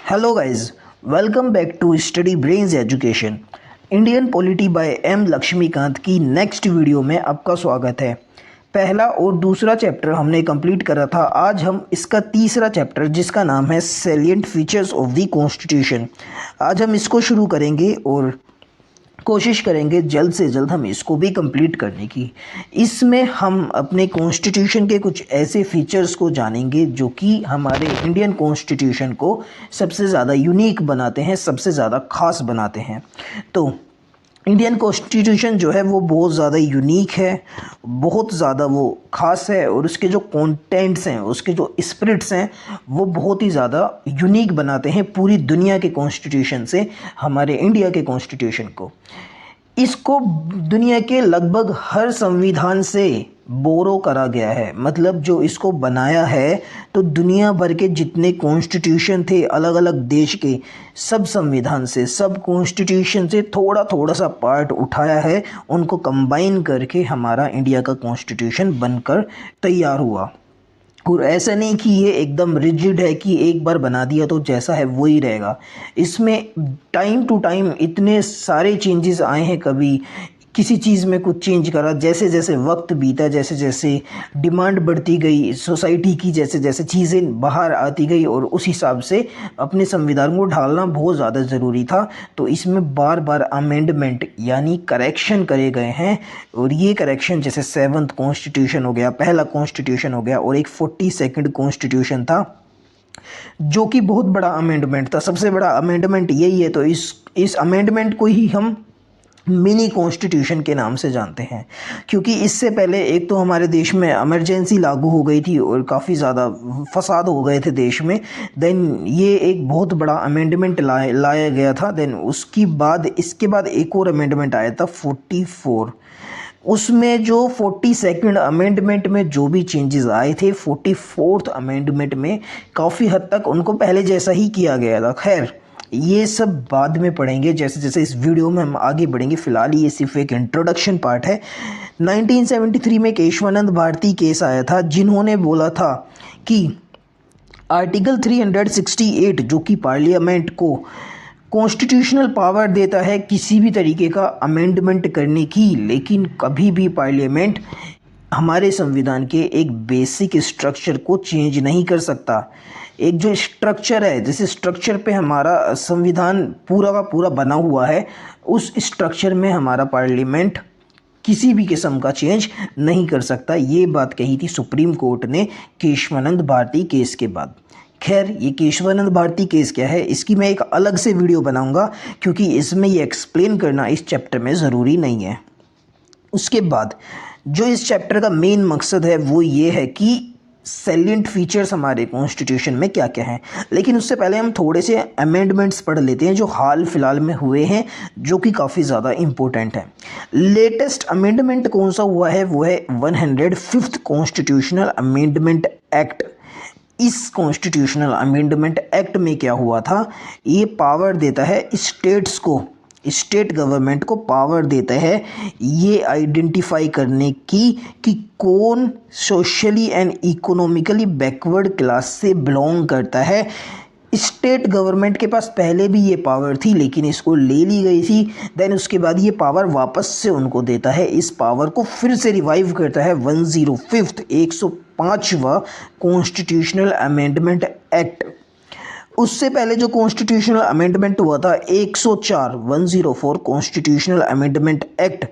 Hello guys, welcome back to study brains education. Indian polity by M Laxmikanth की next video में आपका स्वागत है। पहला और दूसरा चैप्टर हमने कंप्लीट करा था। आज हम इसका तीसरा चैप्टर जिसका नाम है salient features of the constitution, आज हम इसको शुरू करेंगे और कोशिश करेंगे जल्द से जल्द हम इसको भी कंप्लीट करने की। इसमें हम अपने कॉन्स्टिट्यूशन के कुछ ऐसे फीचर्स को जानेंगे जो कि हमारे इंडियन कॉन्स्टिट्यूशन को सबसे ज़्यादा यूनिक बनाते हैं, सबसे ज़्यादा ख़ास बनाते हैं। तो इंडियन कॉन्स्टिट्यूशन जो है वो बहुत ज़्यादा यूनिक है, बहुत ज़्यादा वो ख़ास है और उसके जो कंटेंट्स हैं, उसके जो स्पिरिट्स हैं वो बहुत ही ज़्यादा यूनिक बनाते हैं पूरी दुनिया के कॉन्स्टिट्यूशन से हमारे इंडिया के कॉन्स्टिट्यूशन को। इसको दुनिया के लगभग हर संविधान से बोरो करा गया है, मतलब जो इसको बनाया है तो दुनिया भर के जितने कॉन्स्टिट्यूशन थे अलग अलग देश के, सब संविधान से, सब कॉन्स्टिट्यूशन से थोड़ा थोड़ा सा पार्ट उठाया है, उनको कंबाइन करके हमारा इंडिया का कॉन्स्टिट्यूशन बनकर तैयार हुआ। और ऐसा नहीं कि ये एकदम रिजिड है कि एक बार बना दिया तो जैसा है वो ही रहेगा। इसमें टाइम टू टाइम इतने सारे चेंजेस आए हैं, कभी किसी चीज़ में कुछ चेंज करा, जैसे जैसे वक्त बीता, जैसे जैसे डिमांड बढ़ती गई सोसाइटी की, जैसे जैसे चीज़ें बाहर आती गई और उस हिसाब से अपने संविधान को ढालना बहुत ज़्यादा ज़रूरी था। तो इसमें बार बार अमेंडमेंट यानी करेक्शन करे गए हैं। और ये करेक्शन जैसे 7th कॉन्स्टिट्यूशन हो गया, पहला कॉन्स्टिट्यूशन हो गया, और एक 42nd कॉन्स्टिट्यूशन था जो कि बहुत बड़ा अमेंडमेंट था, सबसे बड़ा अमेंडमेंट यही है। तो इस अमेंडमेंट को ही हम मिनी कॉन्स्टिट्यूशन के नाम से जानते हैं, क्योंकि इससे पहले एक तो हमारे देश में इमरजेंसी लागू हो गई थी और काफ़ी ज़्यादा फसाद हो गए थे देश में। देन ये एक बहुत बड़ा अमेंडमेंट लाया गया था। देन इसके बाद एक और अमेंडमेंट आया था 44। उसमें जो 42nd अमेंडमेंट में जो भी चेंजेस आए थे, 44th अमेंडमेंट में काफ़ी हद तक उनको पहले जैसा ही किया गया था। खैर ये सब बाद में पढ़ेंगे जैसे जैसे इस वीडियो में हम आगे बढ़ेंगे। फ़िलहाल ये सिर्फ एक इंट्रोडक्शन पार्ट है। 1973 में केशवानंद भारती केस आया था, जिन्होंने बोला था कि आर्टिकल 368 जो कि पार्लियामेंट को कॉन्स्टिट्यूशनल पावर देता है किसी भी तरीके का अमेंडमेंट करने की, लेकिन कभी भी पार्लियामेंट हमारे संविधान के एक बेसिक स्ट्रक्चर को चेंज नहीं कर सकता। एक जो स्ट्रक्चर है, जिस स्ट्रक्चर पे हमारा संविधान पूरा का पूरा बना हुआ है, उस स्ट्रक्चर में हमारा पार्लियामेंट किसी भी किस्म का चेंज नहीं कर सकता। ये बात कही थी सुप्रीम कोर्ट ने केशवानंद भारती केस के बाद। खैर ये केशवानंद भारती केस क्या है, इसकी मैं एक अलग से वीडियो बनाऊंगा, क्योंकि इसमें ये एक्सप्लेन करना इस चैप्टर में ज़रूरी नहीं है। उसके बाद जो इस चैप्टर का मेन मकसद है वो ये है कि सैलिएंट फीचर्स हमारे कॉन्स्टिट्यूशन में क्या क्या हैं। लेकिन उससे पहले हम थोड़े से अमेंडमेंट्स पढ़ लेते हैं जो हाल फिलहाल में हुए हैं, जो कि काफ़ी ज़्यादा इम्पोर्टेंट हैं। लेटेस्ट अमेंडमेंट कौन सा हुआ है वो है 105th कॉन्स्टिट्यूशनल अमेंडमेंट एक्ट। इस कॉन्स्टिट्यूशनल अमेंडमेंट एक्ट में क्या हुआ था, ये पावर देता है स्टेट्स को, स्टेट गवर्नमेंट को पावर देता है ये आइडेंटिफाई करने की कि कौन socially and economically backward class से बिलोंग करता है। स्टेट गवर्नमेंट के पास पहले भी ये पावर थी, लेकिन इसको ले ली गई थी। देन उसके बाद ये पावर वापस से उनको देता है, इस पावर को फिर से रिवाइव करता है 105वां कॉन्स्टिट्यूशनल अमेंडमेंट एक्ट। उससे पहले जो कॉन्स्टिट्यूशनल अमेंडमेंट हुआ था 104 कॉन्स्टिट्यूशनल अमेंडमेंट एक्ट,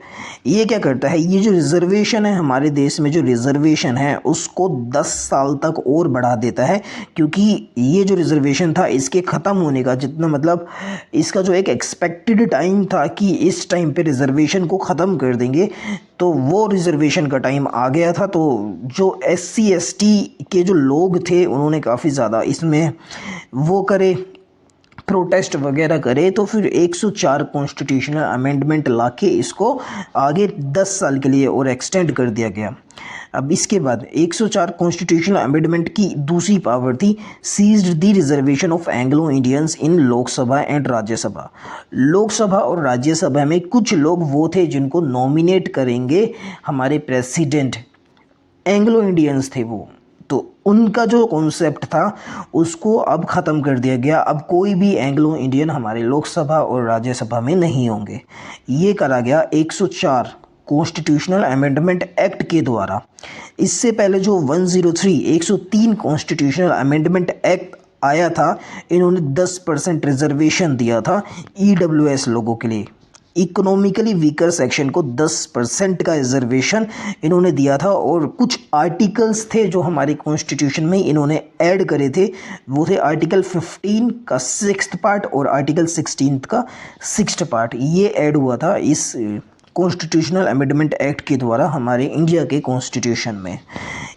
ये क्या करता है, ये जो रिजर्वेशन है हमारे देश में, जो रिजर्वेशन है उसको 10 साल तक और बढ़ा देता है। क्योंकि ये जो रिजर्वेशन था इसके ख़त्म होने का जितना, मतलब इसका जो एक एक्सपेक्टेड टाइम था कि इस टाइम पे रिजर्वेशन को ख़त्म कर देंगे, तो वो रिजर्वेशन का टाइम आ गया था। तो जो SC ST के जो लोग थे उन्होंने काफ़ी ज़्यादा इसमें वो करे, प्रोटेस्ट वगैरह करे, तो फिर 104 कॉन्स्टिट्यूशनल अमेंडमेंट लाके इसको आगे 10 साल के लिए और एक्सटेंड कर दिया गया। अब इसके बाद 104 कॉन्स्टिट्यूशनल अमेंडमेंट की दूसरी पावर थी seized the reservation of Anglo Indians in Lok Sabha and Rajya Sabha. Lok Sabha और राज्यसभा में कुछ लोग वो थे जिनको नॉमिनेट करेंगे हमारे प्रेसिडेंट, एंग्लो इंडियंस थे वो। तो उनका जो कॉन्सेप्ट था उसको अब ख़त्म कर दिया गया। अब कोई भी एंग्लो इंडियन हमारे लोकसभा और राज्यसभा में नहीं होंगे। ये करा गया 104 कॉन्स्टिट्यूशनल अमेंडमेंट एक्ट के द्वारा। इससे पहले जो 103 कॉन्स्टिट्यूशनल अमेंडमेंट एक्ट आया था, इन्होंने 10% रिजर्वेशन दिया था EWS लोगों के लिए। इकोनॉमिकली वीकर सेक्शन को 10% का रिजर्वेशन इन्होंने दिया था। और कुछ आर्टिकल्स थे जो हमारे कॉन्स्टिट्यूशन में इन्होंने ऐड करे थे, वो थे आर्टिकल 15 का 6th पार्ट और आर्टिकल 16 का 6th पार्ट। ये ऐड हुआ था इस कॉन्स्टिट्यूशनल अमेंडमेंट एक्ट के द्वारा हमारे इंडिया के कॉन्स्टिट्यूशन में।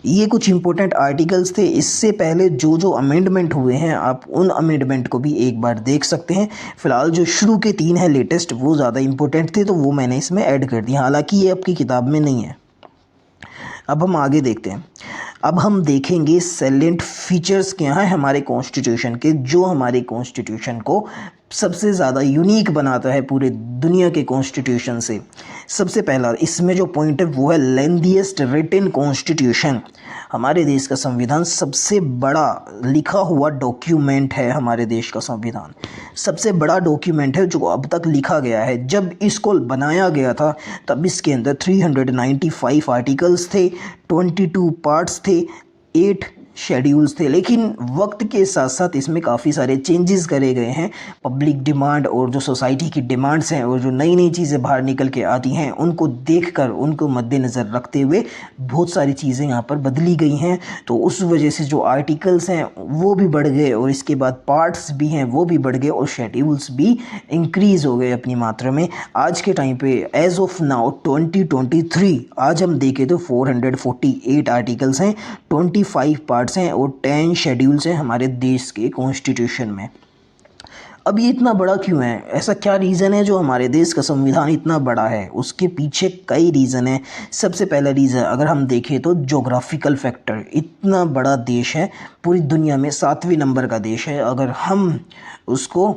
ये कुछ इंपॉर्टेंट आर्टिकल्स थे। इससे पहले जो जो अमेंडमेंट हुए हैं आप उन अमेंडमेंट को भी एक बार देख सकते हैं। फ़िलहाल जो शुरू के 3 हैं लेटेस्ट, वो ज़्यादा इंपॉर्टेंट थे तो वो मैंने इसमें ऐड कर दिया, हालांकि ये आपकी किताब में नहीं है। अब हम आगे देखते हैं। अब हम देखेंगे सैलेंट फीचर्स क्या हैं हमारे कॉन्स्टिट्यूशन के, जो हमारे कॉन्स्टिट्यूशन को सबसे ज़्यादा यूनिक बनाता है पूरे दुनिया के कॉन्स्टिट्यूशन से। सबसे पहला इसमें जो पॉइंट है वो है लेंथीएस्ट रिटन कॉन्स्टिट्यूशन। हमारे देश का संविधान सबसे बड़ा लिखा हुआ डॉक्यूमेंट है। हमारे देश का संविधान सबसे बड़ा डॉक्यूमेंट है जो अब तक लिखा गया है। जब इसको बनाया गया था तब इसके अंदर 395 आर्टिकल्स थे, 22 पार्ट्स थे, 8 शेड्यूल्स थे। लेकिन वक्त के साथ साथ इसमें काफ़ी सारे चेंजेस करे गए हैं। पब्लिक डिमांड और जो सोसाइटी की डिमांड्स हैं और जो नई नई चीज़ें बाहर निकल के आती हैं, उनको देखकर, उनको मद्देनज़र रखते हुए बहुत सारी चीज़ें यहाँ पर बदली गई हैं। तो उस वजह से जो आर्टिकल्स हैं वो भी बढ़ गए और इसके बाद पार्ट्स भी हैं वो भी बढ़ गए और शेड्यूल्स भी इंक्रीज़ हो गए अपनी मात्रा में। आज के टाइम पे एज ऑफ नाउ 2023 आज हम देखें तो 448 आर्टिकल्स हैं, 25 पार्ट्स हैं और 10 शेड्यूल्स हैं हमारे देश के कॉन्स्टिट्यूशन में। अब ये इतना बड़ा क्यों है? ऐसा क्या रीज़न है जो हमारे देश का संविधान इतना बड़ा है? उसके पीछे कई रीज़न हैं। सबसे पहला रीज़न अगर हम देखें तो ज्योग्राफिकल फैक्टर। इतना बड़ा देश है, पूरी दुनिया में 7वें नंबर का देश है। अगर हम उसको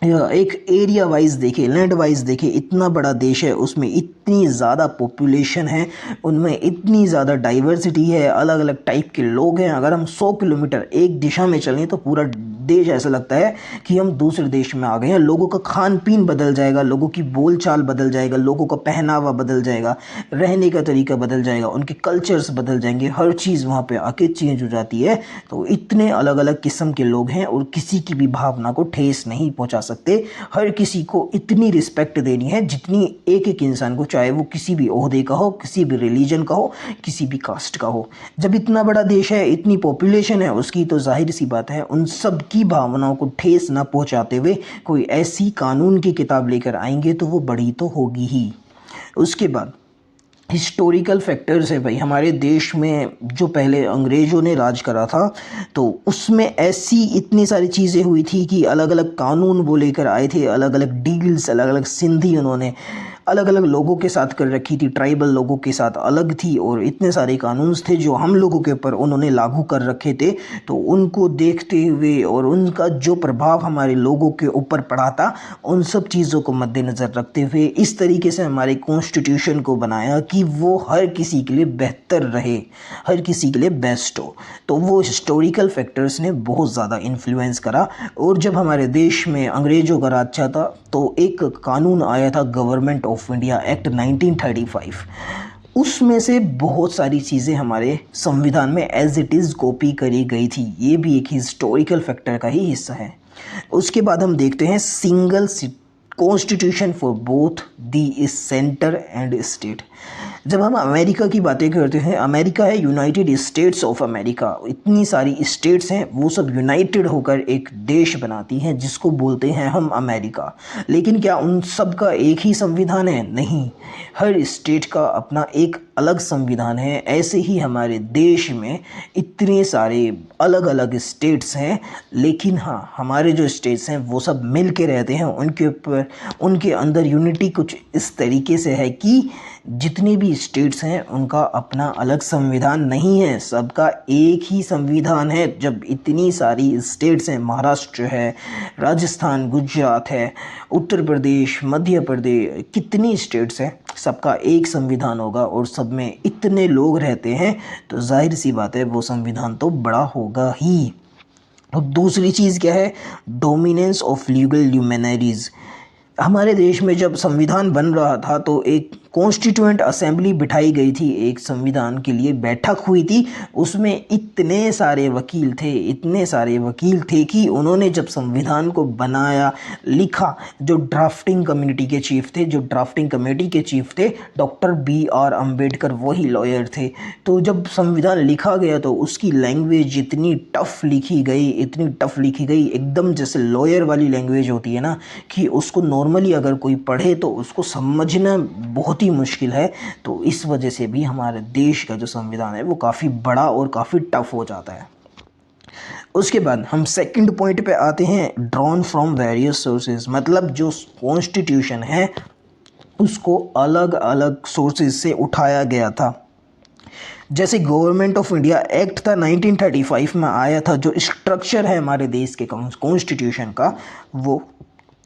एक एरिया वाइज देखें, लैंड वाइज देखें, इतना बड़ा देश है, उसमें इतनी ज़्यादा पॉपुलेशन है, उनमें इतनी ज़्यादा डाइवर्सिटी है, अलग अलग टाइप के लोग हैं। अगर हम 100 किलोमीटर एक दिशा में चलें तो पूरा देश ऐसा लगता है कि हम दूसरे देश में आ गए हैं। लोगों का खान पीन बदल जाएगा, लोगों की बोलचाल बदल जाएगा, लोगों का पहनावा बदल जाएगा, रहने का तरीका बदल जाएगा, उनके कल्चर्स बदल जाएंगे, हर चीज़ वहाँ पे आके चेंज हो जाती है। तो इतने अलग अलग किस्म के लोग हैं और किसी की भी भावना को ठेस नहीं पहुँचा सकते। हर किसी को इतनी रिस्पेक्ट देनी है जितनी एक एक इंसान को, चाहे वो किसी भी ओहदे का हो, किसी भी रिलीजन का हो, किसी भी कास्ट का हो। जब इतना बड़ा देश है, इतनी पॉपुलेशन है उसकी, तो जाहिर सी बात है उन सब की भावनाओं को ठेस ना पहुंचाते हुए कोई ऐसी कानून की किताब लेकर आएंगे तो वो बड़ी तो होगी ही। उसके बाद हिस्टोरिकल फैक्टर्स है भाई। हमारे देश में जो पहले अंग्रेज़ों ने राज करा था तो उसमें ऐसी इतनी सारी चीज़ें हुई थी कि अलग अलग कानून वो लेकर आए थे, अलग अलग डील्स, अलग अलग संधि उन्होंने अलग अलग लोगों के साथ कर रखी थी, ट्राइबल लोगों के साथ अलग थी, और इतने सारे कानून थे जो हम लोगों के ऊपर उन्होंने लागू कर रखे थे। तो उनको देखते हुए और उनका जो प्रभाव हमारे लोगों के ऊपर पड़ा था, उन सब चीज़ों को मद्देनज़र रखते हुए इस तरीके से हमारे कॉन्स्टिट्यूशन को बनाया कि वो हर किसी के लिए बेहतर रहे, हर किसी के लिए बेस्ट हो। तो वो हिस्टोरिकल फैक्टर्स ने बहुत ज़्यादा इन्फ्लुएंस करा। और जब हमारे देश में अंग्रेज़ों का राज था तो एक कानून आया था गवर्नमेंट ऑफ इंडिया एक्ट 1935। उसमें से बहुत सारी चीज़ें हमारे संविधान में एज इट इज़ कॉपी करी गई थी। ये भी एक हिस्टोरिकल फैक्टर का ही हिस्सा है। उसके बाद हम देखते हैं single constitution for both the centre and state. जब हम अमेरिका की बातें करते हैं, अमेरिका है यूनाइटेड स्टेट्स ऑफ अमेरिका। इतनी सारी स्टेट्स हैं, वो सब यूनाइटेड होकर एक देश बनाती हैं जिसको बोलते हैं हम अमेरिका। लेकिन क्या उन सब का एक ही संविधान है? नहीं, हर स्टेट का अपना एक अलग संविधान है। ऐसे ही हमारे देश में इतने सारे अलग अलग स्टेट्स हैं, लेकिन हाँ, हमारे जो स्टेट्स हैं वो सब मिल के रहते हैं। उनके ऊपर उनके अंदर यूनिटी कुछ इस तरीके से है कि जितनी भी स्टेट्स हैं उनका अपना अलग संविधान नहीं है, सबका एक ही संविधान है। जब इतनी सारी स्टेट्स हैं, महाराष्ट्र है, राजस्थान, गुजरात है, उत्तर प्रदेश, मध्य प्रदेश, कितनी स्टेट्स हैं, सबका एक संविधान होगा और सब में इतने लोग रहते हैं तो जाहिर सी बात है वो संविधान तो बड़ा होगा ही। और दूसरी चीज़ क्या है, डोमिनेंस ऑफ लीगल ल्यूमिनरीज। हमारे देश में जब संविधान बन रहा था तो एक कॉन्स्टिट्यूएंट असेंबली बिठाई गई थी, एक संविधान के लिए बैठक हुई थी। उसमें इतने सारे वकील थे, इतने सारे वकील थे कि उन्होंने जब संविधान को बनाया, लिखा, जो ड्राफ्टिंग कम्युनिटी के चीफ थे, जो ड्राफ्टिंग कमेटी के चीफ थे, डॉक्टर BR अम्बेडकर, वही लॉयर थे। तो जब संविधान लिखा गया तो उसकी लैंग्वेज इतनी टफ़ लिखी गई, इतनी टफ़ लिखी गई, एकदम जैसे लॉयर वाली लैंग्वेज होती है ना, कि उसको नॉर्मली अगर कोई पढ़े तो उसको समझना बहुत ही मुश्किल है। तो इस वजह से भी हमारे देश का जो संविधान है वो काफ़ी बड़ा और काफ़ी टफ हो जाता है। उसके बाद हम सेकंड पॉइंट पे आते हैं, ड्रॉन फ्रॉम वेरियस सोर्सेज। मतलब जो कॉन्स्टिट्यूशन है उसको अलग अलग सोर्सेज से उठाया गया था। जैसे गवर्नमेंट ऑफ इंडिया एक्ट था 1935 में आया था, जो स्ट्रक्चर है हमारे देश के कॉन्स्टिट्यूशन का वो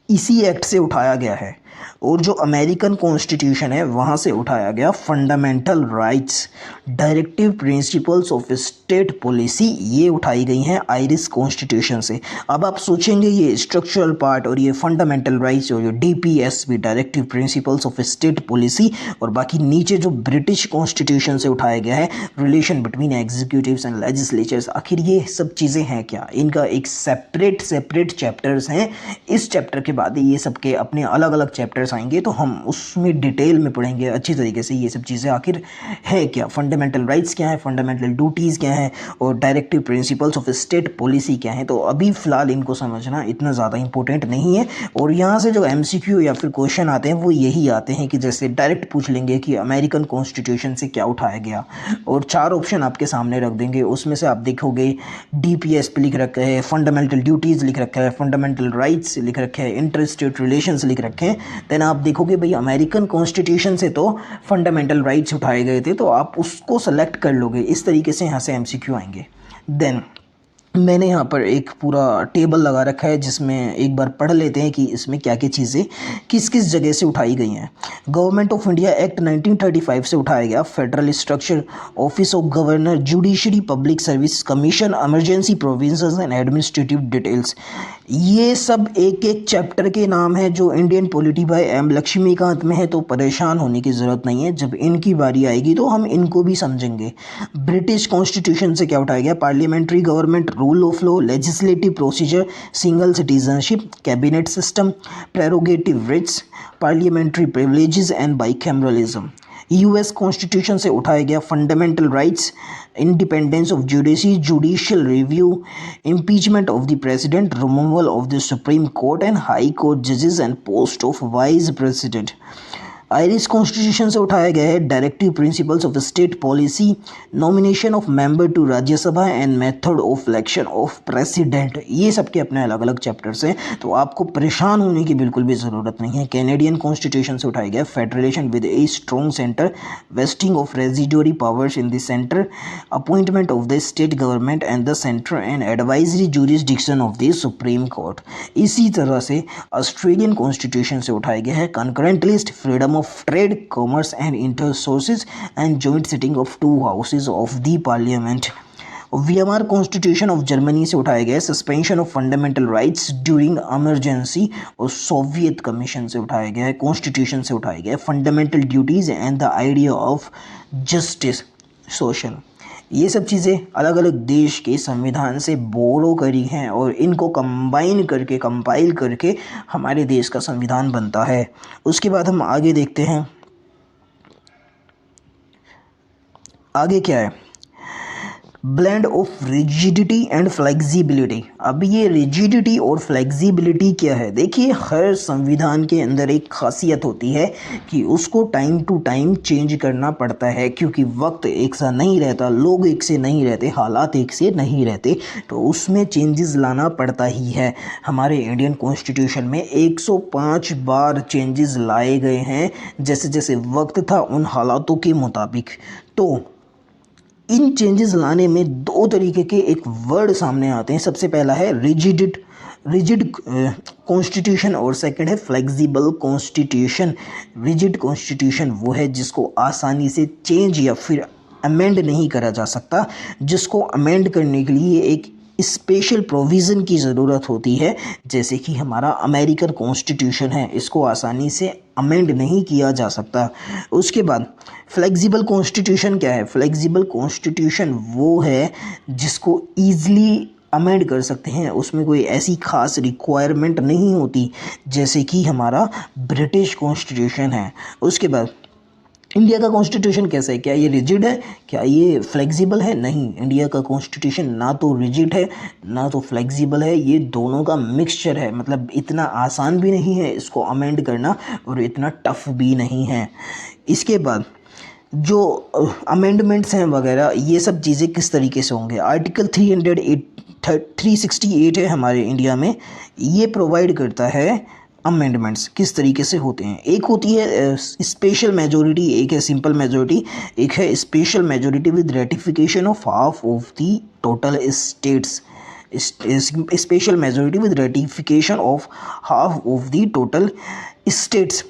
इसी एक्ट से उठाया गया है। और जो अमेरिकन कॉन्स्टिट्यूशन है वहाँ से उठाया गया fundamental rights, directive principles of state policy, ये उठाई गई हैं आयरिश कॉन्स्टिट्यूशन से। अब आप सोचेंगे ये स्ट्रक्चरल पार्ट और ये फंडामेंटल राइट्स और ये DPSP, directive principles of state policy, और बाकी नीचे जो ब्रिटिश कॉन्स्टिट्यूशन से उठाया गया है relation between executives and legislatures, आखिर ये सब चीज़ें हैं क्या? इनका एक सेपरेट चैप्टर्स हैं। इस चैप्टर के बाद ये सब के अपने अलग अलग चैप्टर्स आएंगे तो हम उसमें डिटेल में पढ़ेंगे अच्छी तरीके से ये सब चीज़ें आखिर है क्या, फंडामेंटल राइट्स क्या है, फंडामेंटल ड्यूटीज़ क्या है, और directive principles of state policy क्या है। तो अभी फ़िलहाल इनको समझना इतना ज़्यादा इंपॉर्टेंट नहीं है। और यहाँ से जो MCQ या फिर क्वेश्चन आते हैं वो यही आते हैं कि जैसे डायरेक्ट पूछ लेंगे कि अमेरिकन कॉन्स्टिट्यूशन से क्या उठाया गया, और 4 ऑप्शन आपके सामने रख देंगे। उसमें से आप देखोगे DPSP लिख रखा है, फंडामेंटल ड्यूटीज़ लिख रखा है, फंडामेंटल राइट्स लिख रखे हैं, इंटर स्टेट रिलेशंस लिख रखे हैं। देन आप देखोगे भाई अमेरिकन कॉन्स्टिट्यूशन से तो फंडामेंटल राइट्स उठाए गए थे, तो आप उसको सेलेक्ट कर लोगे। इस तरीके से यहाँ से MCQ आएंगे। देन मैंने यहाँ पर एक पूरा टेबल लगा रखा है जिसमें एक बार पढ़ लेते हैं कि इसमें क्या क्या चीज़ें किस किस जगह से उठाई गई हैं। गवर्नमेंट ऑफ इंडिया एक्ट 1935 से उठाया गया federal structure, office of governor, judiciary, public service commission, emergency provisions and administrative details. ये सब एक एक चैप्टर के नाम है जो Indian polity by M Laxmikanth में है, तो परेशान होने की ज़रूरत नहीं है। जब इनकी बारी आएगी तो हम इनको भी समझेंगे। ब्रिटिश कॉन्स्टिट्यूशन से क्या उठाया गया? Parliamentary government, rule of law, legislative procedure, single citizenship, cabinet system, prerogative writs, parliamentary privileges and bicameralism. US constitution से उठाया गया fundamental rights, independence of judiciary, judicial review, impeachment of the president, removal of the supreme court and high court जजेस and post of vice president. Irish constitution से उठाया गया है directive principles of state policy, nomination of member to Rajya Sabha and method of election of president. ये सबके अपने अलग अलग चैप्टर्स हैं, तो आपको परेशान होने की बिल्कुल भी ज़रूरत नहीं है। कैनेडियन कॉन्स्टिट्यूशन से उठाया गया federation with a strong centre, wasting of residuary powers in the centre, appointment of the state government and the centre and advisory jurisdiction of the supreme court. इसी तरह से ऑस्ट्रेलियन कॉन्स्टिट्यूशन से उठाया गया है concurrent list, freedom of trade, commerce and inter-sources and joint sitting of 2 houses of the parliament। VMR constitution of Germany से उठाया गया suspension of fundamental rights during emergency, और सोवियत कमीशन से उठाया गया है, कॉन्स्टिट्यूशन से उठाया गया fundamental duties and the idea of justice social. ये सब चीज़ें अलग अलग देश के संविधान से बोरो करी हैं और इनको कंबाइन करके कंपाइल करके हमारे देश का संविधान बनता है। उसके बाद हम आगे देखते हैं, आगे क्या है? Blend of rigidity and flexibility. अब ये रिजिडिटी और फ्लेक्सिबिलिटी क्या है? देखिए, हर संविधान के अंदर एक खासियत होती है कि उसको टाइम टू टाइम चेंज करना पड़ता है, क्योंकि वक्त एक सा नहीं रहता, लोग एक से नहीं रहते, हालात एक से नहीं रहते, तो उसमें चेंजेस लाना पड़ता ही है। हमारे इंडियन कॉन्स्टिट्यूशन में 105 बार चेंजेस लाए गए हैं, जैसे जैसे वक्त था उन हालातों के मुताबिक। तो इन चेंजेस लाने में 2 तरीके के एक वर्ड सामने आते हैं। सबसे पहला है रिजिडिट, रिजिड कॉन्स्टिट्यूशन और सेकंड है फ्लेक्सिबल कॉन्स्टिट्यूशन। रिजिड कॉन्स्टिट्यूशन वो है जिसको आसानी से चेंज या फिर अमेंड नहीं करा जा सकता, जिसको अमेंड करने के लिए एक स्पेशल प्रोविज़न की ज़रूरत होती है, जैसे कि हमारा अमेरिकन कॉन्स्टिट्यूशन है, इसको आसानी से अमेंड नहीं किया जा सकता। उसके बाद फ्लेक्सिबल कॉन्स्टिट्यूशन क्या है? फ्लेक्सिबल कॉन्स्टिट्यूशन वो है जिसको ईज़िली अमेंड कर सकते हैं, उसमें कोई ऐसी खास रिक्वायरमेंट नहीं होती, जैसे कि हमारा ब्रिटिश कॉन्स्टिट्यूशन है। उसके बाद इंडिया का कॉन्स्टिट्यूशन कैसा है? क्या ये रिजिड है? क्या ये फ्लेक्सिबल है? नहीं, इंडिया का कॉन्स्टिट्यूशन ना तो रिजिड है ना तो फ्लेक्सिबल है, ये दोनों का मिक्सचर है। मतलब इतना आसान भी नहीं है इसको अमेंड करना और इतना टफ भी नहीं है। इसके बाद जो अमेंडमेंट्स हैं वगैरह, ये सब चीज़ें किस तरीके से होंगे? आर्टिकल 368 है हमारे इंडिया में, ये प्रोवाइड करता है अमेंडमेंट्स किस तरीके से होते हैं। एक होती है स्पेशल मेजोरिटी, एक है सिंपल मेजोरिटी, एक है special majority with ratification of half of the total states. Special majority with ratification of half of the total states.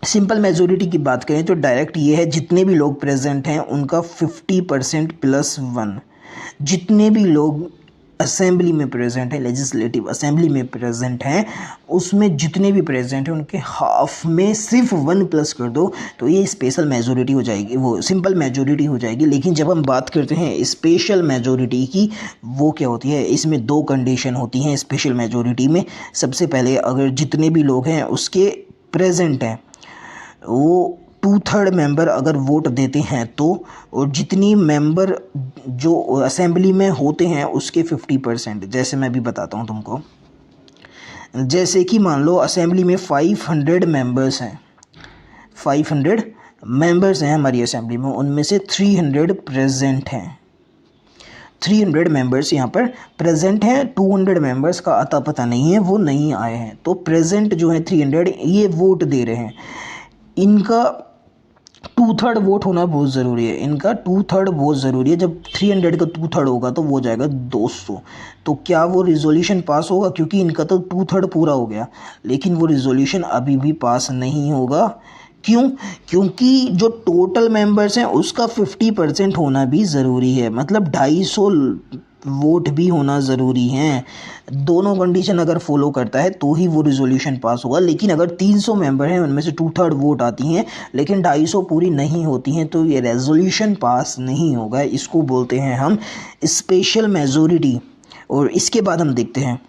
Simple majority की बात करें तो डायरेक्ट ये है जितने भी लोग प्रेजेंट हैं उनका 50% + 1। जितने भी लोग असेंबली में प्रेजेंट है, लेजिस्लेटिव असेंबली में प्रेजेंट हैं, उसमें जितने भी प्रेजेंट हैं उनके हाफ में सिर्फ 1 प्लस कर दो तो ये स्पेशल मेजोरिटी हो जाएगी, वो सिंपल मेजोरिटी हो जाएगी। लेकिन जब हम बात करते हैं स्पेशल मेजोरिटी की, वो क्या होती है? इसमें 2 कंडीशन होती हैं स्पेशल मेजोरिटी में। सबसे पहले अगर जितने भी लोग हैं उसके प्रेजेंट हैं वो 2/3 मेंबर अगर वोट देते हैं तो, और जितनी मेंबर जो असेंबली में होते हैं उसके 50%। जैसे मैं भी बताता हूँ तुमको, जैसे कि मान लो असेंबली में 500 मेंबर्स हैं, 500 मेंबर्स हैं हमारी असेंबली में, उनमें से 300 प्रेजेंट हैं। 300 मेंबर्स यहाँ पर प्रेजेंट हैं, 200 मेंबर्स का अता पता नहीं है, वो नहीं आए हैं। तो प्रेजेंट जो है 300 ये वोट दे रहे हैं, इनका 2/3 वोट होना बहुत ज़रूरी है। इनका 2/3 बहुत ज़रूरी है। जब 300 का 2/3 होगा तो वो हो जाएगा 200। तो क्या वो रिजोल्यूशन पास होगा? क्योंकि इनका तो 2/3 पूरा हो गया, लेकिन वो रिजोल्यूशन अभी भी पास नहीं होगा। क्यों? क्योंकि जो टोटल मेंबर्स हैं उसका 50% होना भी ज़रूरी है, मतलब 250 वोट भी होना ज़रूरी हैं। दोनों कंडीशन अगर फॉलो करता है तो ही वो रिजोल्यूशन पास होगा। लेकिन अगर 300 मेंबर हैं, उनमें से 2/3 वोट आती हैं लेकिन 250 पूरी नहीं होती हैं, तो ये रेजोल्यूशन पास नहीं होगा। इसको बोलते हैं हम स्पेशल मेजोरिटी। और इसके बाद हम देखते हैं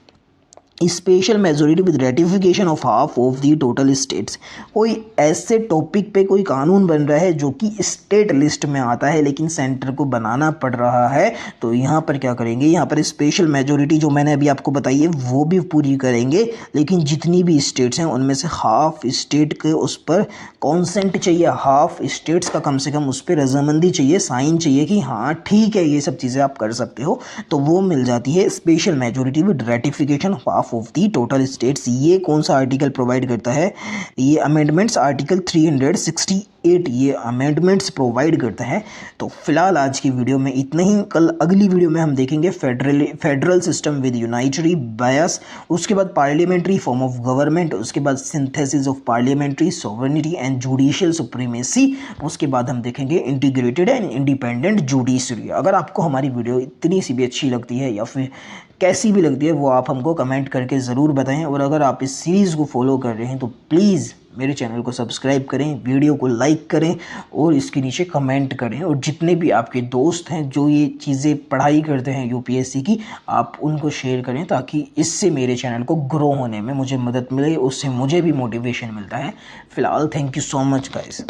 special majority with ratification of half of the total states. कोई ऐसे टॉपिक पे कोई कानून बन रहा है जो कि स्टेट लिस्ट में आता है लेकिन सेंटर को बनाना पड़ रहा है, तो यहाँ पर क्या करेंगे? यहाँ पर स्पेशल मेजोरिटी जो मैंने अभी आपको बताई है वो भी पूरी करेंगे, लेकिन जितनी भी स्टेट्स हैं उनमें से हाफ स्टेट के उस पर कॉन्सेंट चाहिए, हाफ स्टेट्स का कम से कम उस पर रजामंदी चाहिए, साइन चाहिए कि हाँ ठीक है ये सब चीज़ें आप कर सकते हो, तो वो मिल जाती है special majority with ratification of half of the total states. ये कौन सा आर्टिकल प्रोवाइड करता है? ये अमेंडमेंट्स आर्टिकल 368 ये अमेंडमेंट्स प्रोवाइड करता है। तो फिलहाल आज की वीडियो में इतना ही। कल अगली वीडियो में हम देखेंगे फेडरल सिस्टम विद यूनाइटरी बायस, उसके बाद पार्लियामेंट्री फॉर्म ऑफ गवर्नमेंट, उसके बाद synthesis of parliamentary sovereignty and judicial supremacy, उसके बाद हम देखेंगे इंटीग्रेटेड एंड इंडिपेंडेंट जुडिशरी। अगर आपको हमारी वीडियो इतनी सी भी अच्छी लगती है या फिर कैसी भी लगती है वो आप हमको कमेंट करके ज़रूर बताएं। और अगर आप इस सीरीज़ को फॉलो कर रहे हैं तो प्लीज़ मेरे चैनल को सब्सक्राइब करें, वीडियो को लाइक करें और इसके नीचे कमेंट करें। और जितने भी आपके दोस्त हैं जो ये चीज़ें पढ़ाई करते हैं यूपीएससी की, आप उनको शेयर करें ताकि इससे मेरे चैनल को ग्रो होने में मुझे मदद मिले, उससे मुझे भी मोटिवेशन मिलता है। फ़िलहाल thank you so much guys.